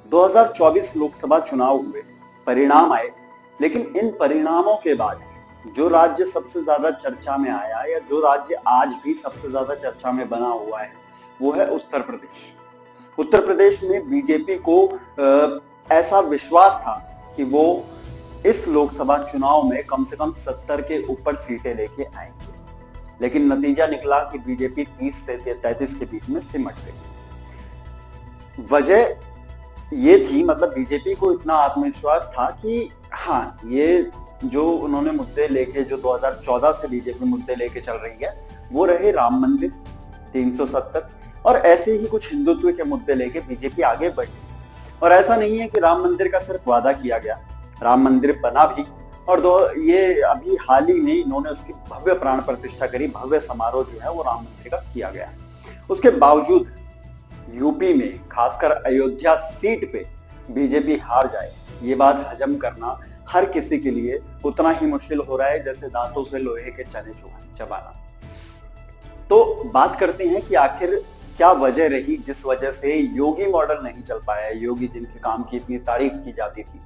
2024 लोकसभा चुनाव हुए, परिणाम आए, लेकिन इन परिणामों के बाद जो राज्य सबसे ज्यादा चर्चा में आया या जो राज्य आज भी सबसे ज्यादा चर्चा में बना हुआ है वो है उत्तर प्रदेश। उत्तर प्रदेश में बीजेपी को ऐसा विश्वास था कि वो इस लोकसभा चुनाव में कम से कम 70 के ऊपर सीटें लेके आएंगे, लेकिन नतीजा निकला कि बीजेपी 30 से 33 के बीच में सिमट गई। वजह ये थी, मतलब बीजेपी को इतना आत्मविश्वास था कि हाँ, ये जो उन्होंने मुद्दे लेके, जो 2014 से बीजेपी मुद्दे लेके चल रही है, वो रहे राम मंदिर, 370 और ऐसे ही कुछ हिंदुत्व के मुद्दे लेके बीजेपी आगे बढ़ी। और ऐसा नहीं है कि राम मंदिर का सिर्फ वादा किया गया, राम मंदिर बना भी, और ये अभी हाल ही में इन्होंने उसकी भव्य प्राण प्रतिष्ठा करी, भव्य समारोह जो है वो राम मंदिर का किया गया। उसके बावजूद यूपी में खासकर अयोध्या सीट पे बीजेपी हार जाए, ये बात हजम करना हर किसी के लिए उतना ही मुश्किल हो रहा है जैसे दांतों से लोहे के चने चबाना। तो बात करते हैं कि आखिर क्या वजह रही जिस वजह से योगी मॉडल नहीं चल पाया। योगी जिनके काम की इतनी तारीफ की जाती थी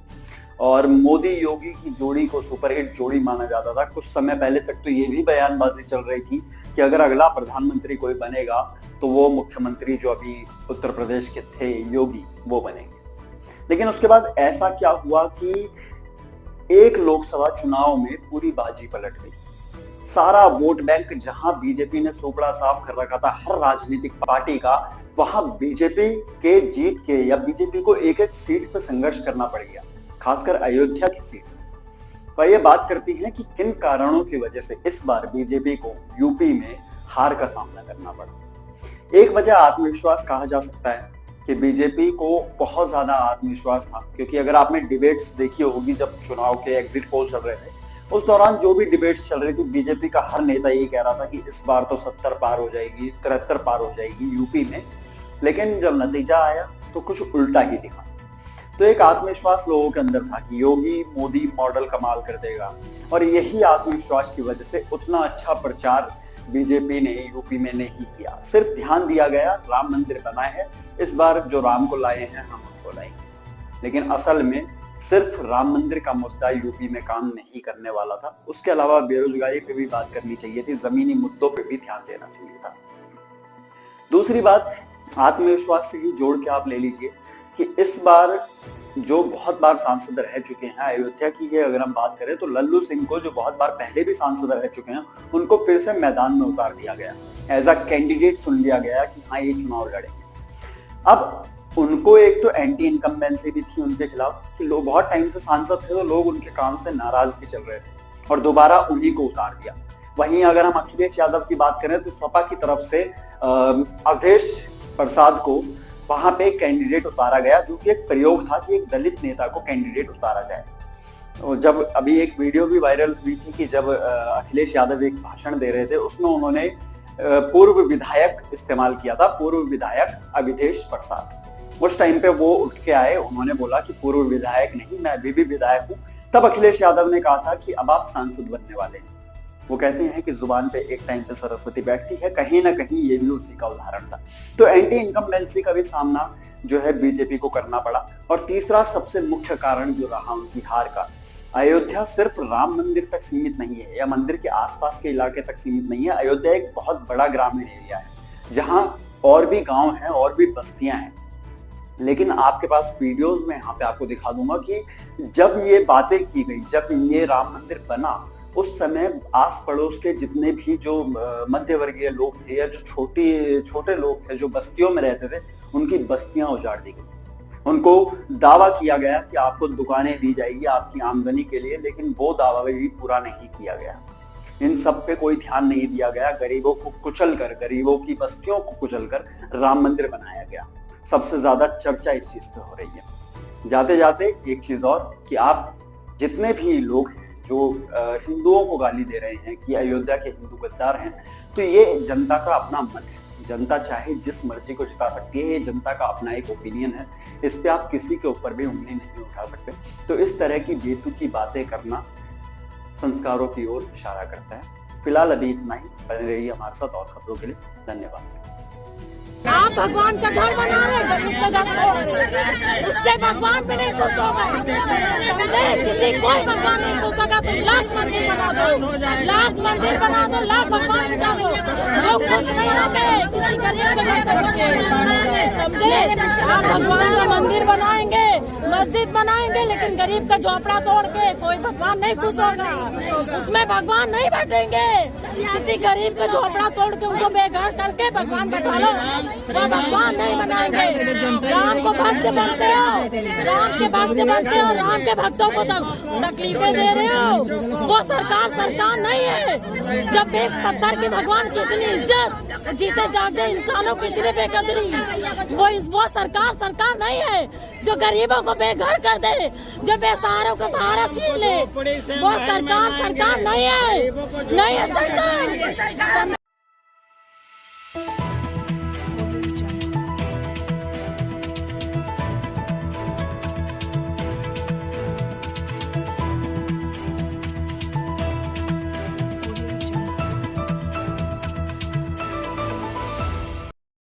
और मोदी योगी की जोड़ी को सुपरहिट जोड़ी माना जाता था। कुछ समय पहले तक तो ये भी बयानबाजी चल रही थी कि अगर अगला प्रधानमंत्री कोई बनेगा तो वो मुख्यमंत्री जो अभी उत्तर प्रदेश के थे योगी, वो बनेंगे। लेकिन उसके बाद ऐसा क्या हुआ कि एक लोकसभा चुनाव में पूरी बाजी पलट गई। सारा वोट बैंक जहां बीजेपी ने सोपड़ा साफ कर रखा था हर राजनीतिक पार्टी का, वहां बीजेपी के जीत के या बीजेपी को एक एक सीट पर संघर्ष करना पड़ गया, खासकर अयोध्या की सीट। तो ये बात करती है कि किन कारणों की वजह से इस बार बीजेपी को यूपी में हार का सामना करना पड़ा। एक वजह आत्मविश्वास कहा जा सकता है कि बीजेपी को बहुत ज्यादा आत्मविश्वास था, क्योंकि अगर आपने डिबेट्स देखी होगी जब चुनाव के एग्जिट पोल चल रहे थे, उस दौरान जो भी डिबेट्स चल रही थी बीजेपी का हर नेता यही कह रहा था कि इस बार तो 70 पार हो जाएगी, 73 पार हो जाएगी यूपी में। लेकिन जब नतीजा आया तो कुछ उल्टा ही दिखा। तो एक आत्मविश्वास लोगों के अंदर था कि योगी मोदी मॉडल कमाल कर देगा, और यही आत्मविश्वास की वजह से उतना अच्छा प्रचार बीजेपी ने यूपी में नहीं किया। सिर्फ ध्यान दिया गया राम मंदिर बना है, इस बार जो राम को लाए हैं हम उनको लाएंगे। लेकिन असल में सिर्फ राम मंदिर का मुद्दा यूपी में काम नहीं करने वाला था। उसके अलावा बेरोजगारी पे भी बात करनी चाहिए थी, जमीनी मुद्दों पे भी ध्यान देना चाहिए था। दूसरी बात आत्मविश्वास से ही जोड़ के आप ले लीजिए कि इस बार जो बहुत बार सांसद रह चुके हैं, अयोध्या की अगर हम बात करें तो लल्लू सिंह को, जो बहुत बार पहले भी सांसद रह चुके हैं, उनको फिर से मैदान में उतार दिया गया, एज अ कैंडिडेट चुन लिया गया कि हाँ ये चुनाव लड़ेंगे। अब उनको एक तो एंटी इनकम्बेंसी भी थी उनके खिलाफ कि लोग बहुत टाइम से सांसद थे तो लोग उनके काम से नाराज भी चल रहे थे, और दोबारा उन्हीं को उतार दिया। वहीं अगर हम अखिलेश यादव की बात करें तो सपा की तरफ से अवधेश प्रसाद को वहां पे कैंडिडेट उतारा गया, जो कि एक प्रयोग था कि एक दलित नेता को कैंडिडेट उतारा जाए। और जब अभी एक वीडियो भी वायरल हुई थी कि जब अखिलेश यादव एक भाषण दे रहे थे, उसमें उन्होंने पूर्व विधायक इस्तेमाल किया था, पूर्व विधायक अवधेश प्रसाद। उस टाइम पे वो उठ के आए, उन्होंने बोला कि पूर्व विधायक नहीं, मैं अभी भी विधायक हूँ। तब अखिलेश यादव ने कहा था कि अब आप सांसद बनने वाले हैं। वो कहते हैं कि जुबान पे एक टाइम पे सरस्वती बैठती है, कहीं ना कहीं ये भी उसी का उदाहरण था। तो एंटी इनकम्बेंसी का भी सामना जो है बीजेपी को करना पड़ा। और तीसरा सबसे मुख्य कारण जो रहा उनकी हार का, अयोध्या सिर्फ राम मंदिर तक सीमित नहीं है या मंदिर के आसपास के इलाके तक सीमित नहीं है। अयोध्या एक बहुत बड़ा ग्रामीण एरिया है जहां और भी गांव हैं और भी बस्तियां हैं। लेकिन आपके पास वीडियोस में यहाँ पे आपको दिखा दूंगा कि जब ये बातें की गई, जब ये राम मंदिर बना, उस समय आस पड़ोस के जितने भी जो मध्यवर्गीय लोग थे या जो छोटे लोग थे जो बस्तियों में रहते थे, उनकी बस्तियां उजाड़ दी गई। उनको दावा किया गया कि आपको दुकानें दी जाएगी आपकी आमदनी के लिए, लेकिन वो दावा भी पूरा नहीं किया गया। इन सब पे कोई ध्यान नहीं दिया गया। गरीबों को कुचलकर, गरीबों की बस्तियों को कुचलकर राम मंदिर बनाया गया। सबसे ज्यादा चर्चा इस चीज पे हो रही है। जाते जाते एक चीज और कि आप जितने भी लोग हैं जो हिंदुओं को गाली दे रहे हैं कि अयोध्या के हिंदू गद्दार हैं, तो ये जनता का अपना मन है। जनता चाहे जिस मर्जी को जिता सकती है, ये जनता का अपना एक ओपिनियन है। इस पे आप किसी के ऊपर भी उंगली नहीं उठा सकते। तो इस तरह की बेतुकी बातें करना संस्कारों की ओर इशारा करता है। फिलहाल अभी इतना ही। बने रहिए हमारे साथ और खबरों के लिए। धन्यवाद। आप भगवान का घर बना रहे हैं, गरीब का घर तोड़ रहे, उससे भगवान भी नहीं खुश होगा। समझे? किसी कोई भगवान नहीं खुश होगा। तुम लाख मंदिर बना दो, लाख मंदिर बना दो, लाख भगवान बना दो, लोग खुश नहीं होंगे। किसी गरीब का घर तोड़ोगे। समझे? आप भगवान का मंदिर बनाएंगे, मस्जिद बनाएंगे, लेकिन गरीब का झोपड़ा तोड़ के कोई भगवान नहीं खुश होगा। उसमें भगवान नहीं बैठेंगे। किसी गरीब का झोपड़ा तोड़ के उनको बेघर करके भगवान बैठा लो, वो भगवान नहीं बनाएंगे। राम को भक्त बनते हो, राम के भक्त बनते हो, राम के भक्तों को तकलीफें दे रहे हो। वो सरकार नहीं है। जब एक पत्थर की भगवान की इतनी इज्जत, जीते जागते इंसानों की इतनी बेकदरी, वो सरकार नहीं है जो गरीबों को बेघर कर दे, जो बेसहारों को सहारा छीन ले। वो सरकार नहीं है, नहीं है सरकार।